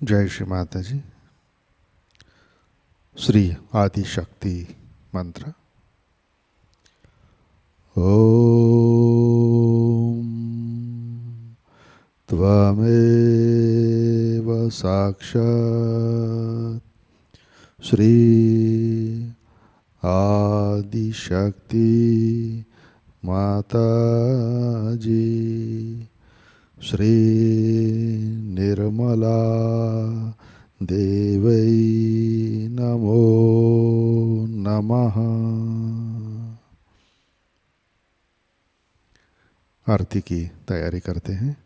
जय श्री माता जी। श्री आदि शक्ति मंत्र। ओम त्वमेव साक्षात् श्री आदि शक्ति माताजी श्री निर्मला देवै नमो नमः। आरती की तैयारी करते हैं।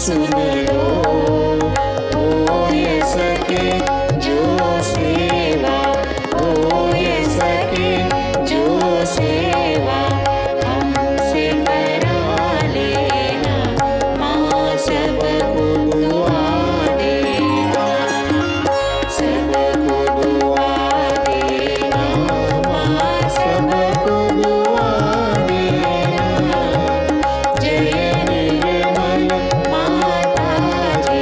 सुन लो, हो ये सके जो सेवा, हो ये सके जो सेवा हमसे करा लेना, माँ सबको दुआ देना, सबको दुआ देना, माँ सबको दुआ देना। जय निर्मल माताजी,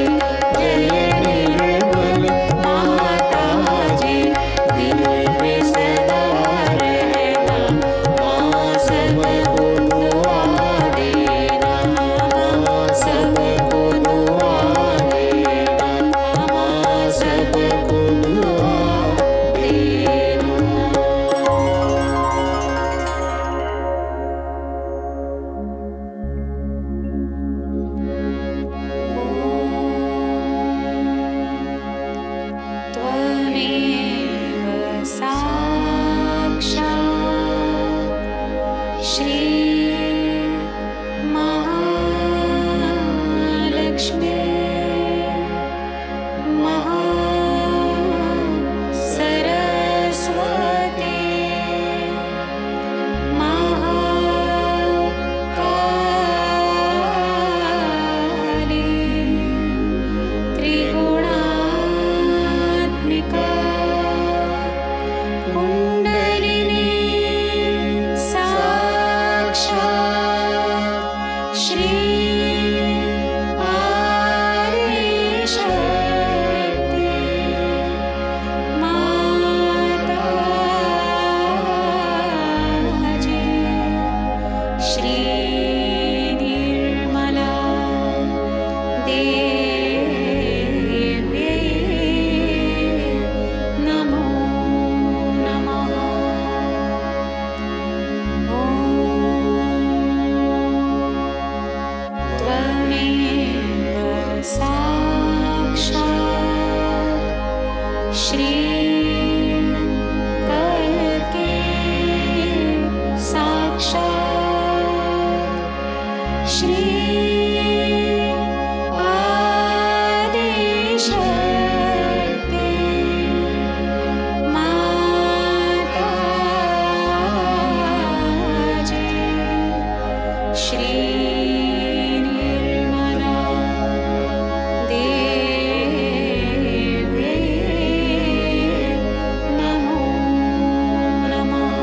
जय निर्मल माताजी, दिल में सदा रहना, माँ सबको दुआ देना, माँ सबको दुआ देना, माँ सबको दुआ देना। त्वमेव साक्षात् श्री महालक्ष्मी महासरस्वती महाकाली त्रिगुणात्मिका कुण्डलिनी साक्षात् श्री आदिशक्ति माताजी, श्री निर्मला देव्यै नमो नमः। ॐ त्वमेव साक्षात् श्री कल्के साक्षात् श्री आदिशक्ति माताजी, श्री निर्मला देव्यै नमो नमः।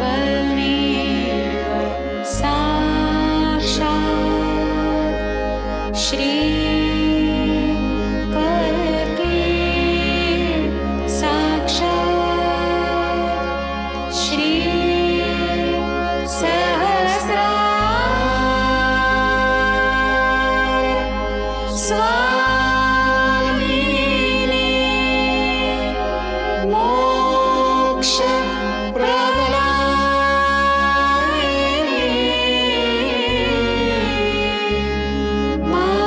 त्वमेव साक्षात् श्री कल्के साक्षात् श्री सहस्रार स्वामिनी मोक्ष प्रदायिनी माताजी,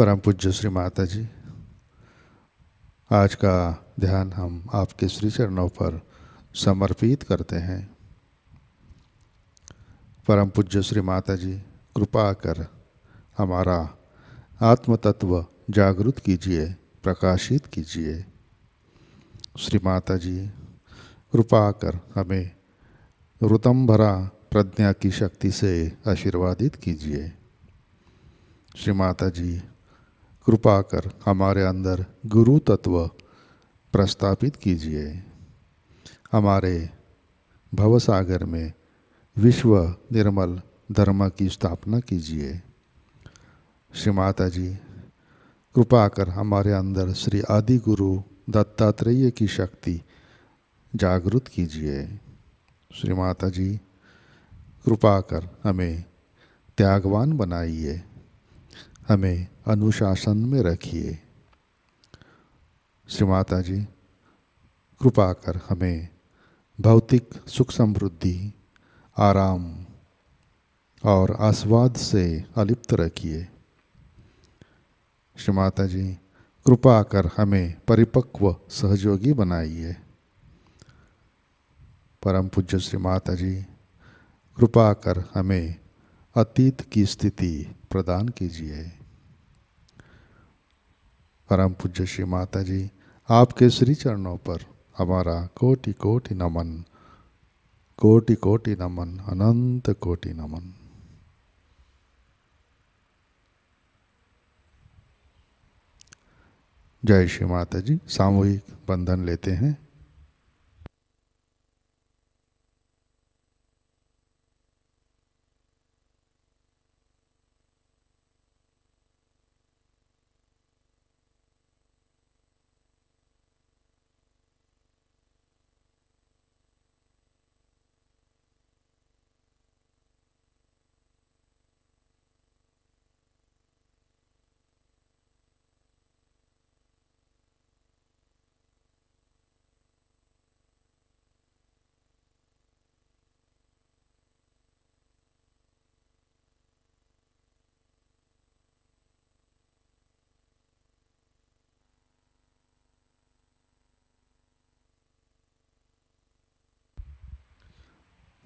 परम पूज्य श्री माता जी, आज का ध्यान हम आपके श्री चरणों पर समर्पित करते हैं। परम पूज्य श्री माता जी, कृपा कर हमारा आत्म तत्व जागृत कीजिए, प्रकाशित कीजिए। श्री माता जी, कृपा कर हमें ऋतम भरा प्रज्ञा की शक्ति से आशीर्वादित कीजिए। श्री माता जी, कृपा कर हमारे अंदर गुरु तत्व प्रस्थापित कीजिए। हमारे भवसागर में विश्व निर्मल धर्म की स्थापना कीजिए। श्री माता जी, कृपा कर हमारे अंदर श्री आदि गुरु दत्तात्रेय की शक्ति जागृत कीजिए। श्री माता जी, कृपा कर हमें त्यागवान बनाइए, हमें अनुशासन में रखिए। श्री माता जी, कृपा कर हमें भौतिक सुख समृद्धि, आराम और आस्वाद से अलिप्त रखिए। श्री माता जी, कृपा कर हमें परिपक्व सहयोगी बनाइए। परम पूज्य श्री माता जी, कृपा कर हमें अतीत की स्थिति प्रदान कीजिए। परम पूज्य श्री माता जी, आपके श्री चरणों पर हमारा कोटि कोटि नमन, कोटि कोटि नमन, अनंत कोटि नमन। जय श्री माता जी। सामूहिक बंधन लेते हैं।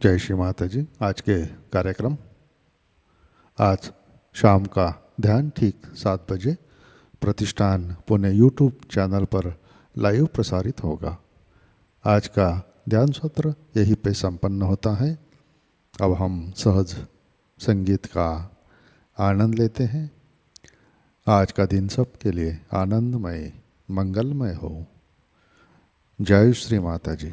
जय श्री माता जी। आज के कार्यक्रम, आज शाम का ध्यान ठीक 7 बजे प्रतिष्ठान पुणे यूट्यूब चैनल पर लाइव प्रसारित होगा। आज का ध्यान सत्र यहीं पे संपन्न होता है। अब हम सहज संगीत का आनंद लेते हैं। आज का दिन सबके लिए आनंदमय, मंगलमय हो। जय श्री माता जी।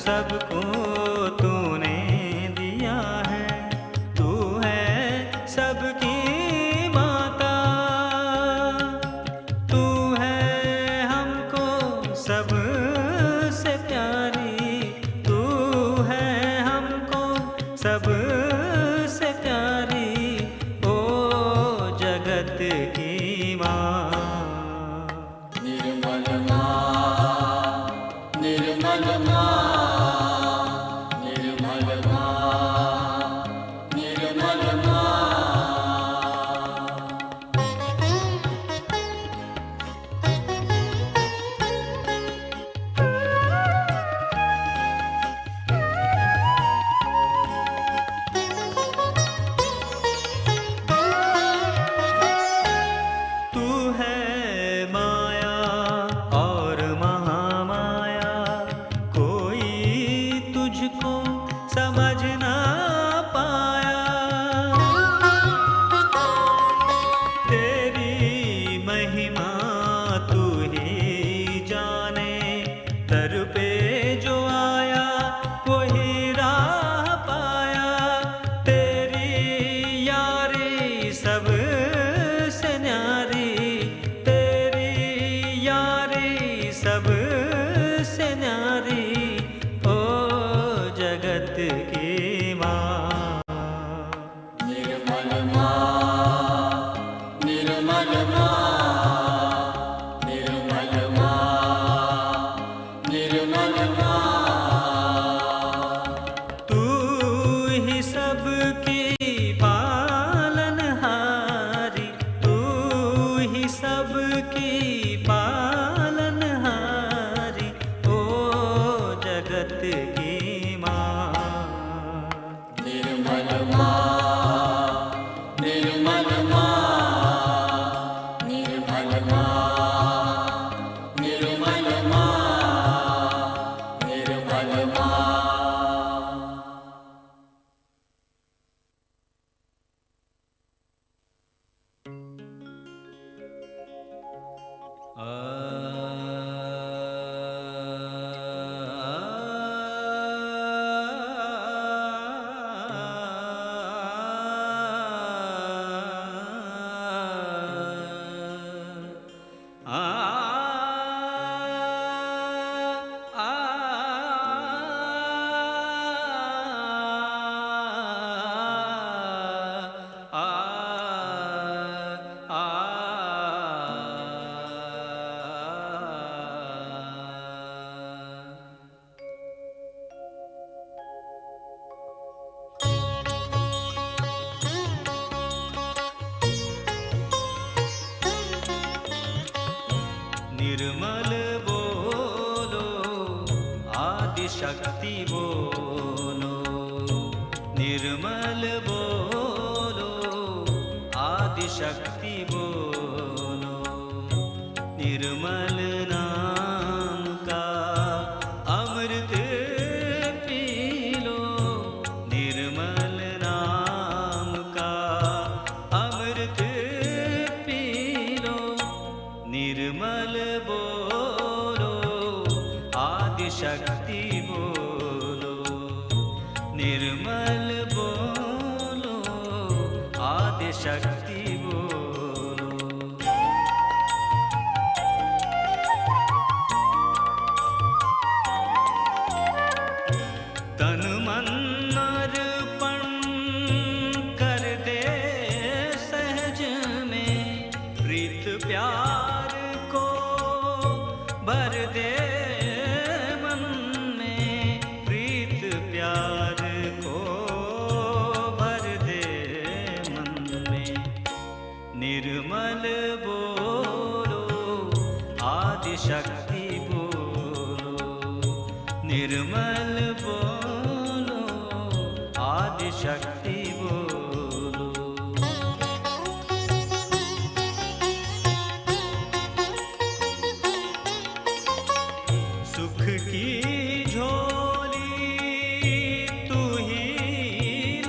सबको तूने दिया है, तू है सबकी माता, तू है हमको सबसे प्यारी, तू है हमको सबसे प्यारी, ओ जगत की माँ। निर्मल माँ, निर्मल माँ, निर्मल माँ, निर्मल माँ। तू है माया और महामाया, कोई तुझको समझ ना पाया, तेरी महिमा तू ही जाने, दर पे जो आया वही राह पाया, तेरी यारी सबसे न्यारी, तेरी यारी सबसे न्यारी, ओ जगत की माँ। निर्मल माँ, निर्मल माँ, निर्मल माँ, निर्मल माँ। तू ही सबकी पालनहारी, तू ही सबकी पालनहारी, ओ जगत की माँ। निर्मल माँ, निर्मल माँ, निर्मल माँ, निर्मल माँ, निर्मल माँ। निर्मल बोलो आदि शक्ति बोलो, निर्मल बोलो आदि शक्ति बोलो, निर्मल नाम का अमृत पी लो, निर्मल नाम का अमृत पी लो, निर्मल बोलो आदि शक्ति बोलो, निर्मल बोलो आदि शक्ति बोलो। तन मन अर्पण कर दे सहज में, प्रीत प्यार को भर दे मन में, प्रीत प्यार को भर दे मन में, निर्मल बोलो आदि शक्ति बोलो, निर्मल बोलो आदि शक्ति बोलो। सुख की झोली तू ही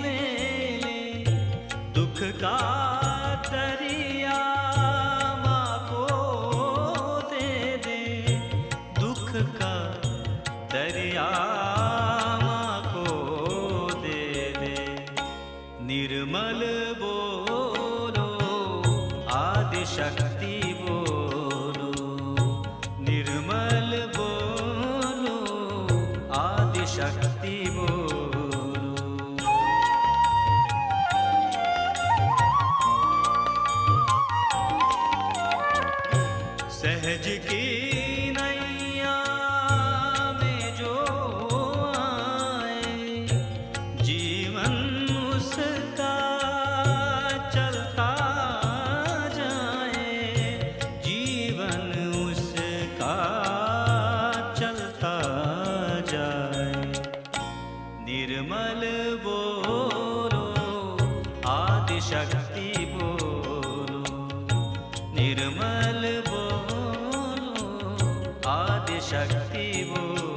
ले ले, दुख का दरिया माँ को दे दे, दुख का दरिया शक्ति बोलो।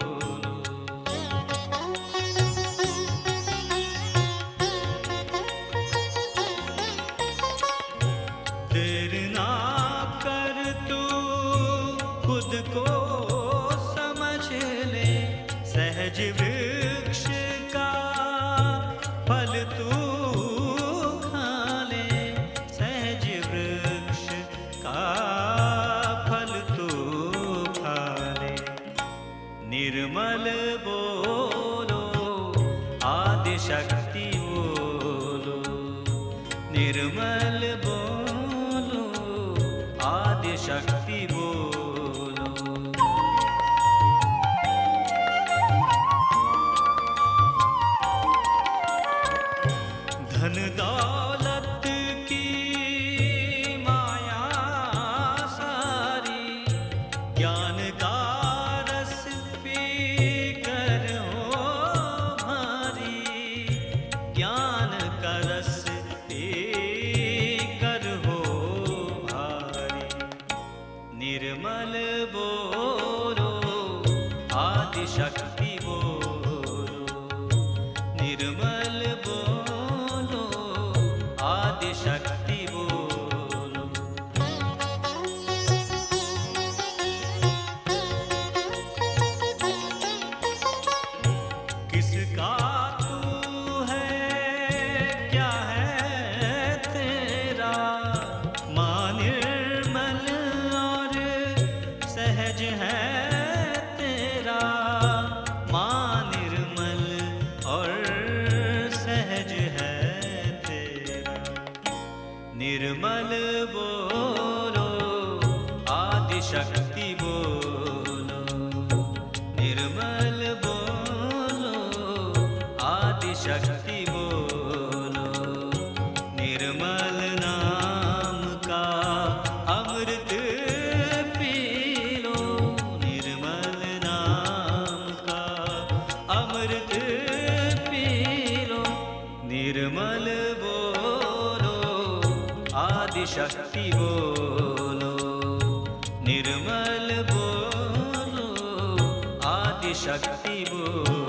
देर ना कर तू खुद को समझ ले, सहज वृक्ष का फल तू खा ले, सहज वृक्ष का फल तू खा ले। निर्मल बोलो आदि शक्ति बोलो, निर्मल बोलो आदि शक्ति बोलो। धन दौलत की माया सारी, ज्ञान का रस पी कर हो भारी, ज्ञान का रस पी कर हो भारी। निर्मल बोलो आदि शक्ति बोलो, निर्मल बोलो आदि शक्ति बोलो। किसका तू है, क्या है तेरा, मां निर्मल और सहज है तेरा, मां निर्मल और सहज है तेरा। निर्मल बोलो आदि शक्ति बोलो, निर्मल बोलो आदि शक्ति बोलो। निर्मल नाम का अमृत पी लो, निर्मल नाम का अमृत पी लो। निर्मल बोलो आदि शक्ति बोलो, निर्मल बोलो आदि शक्ति बोलो।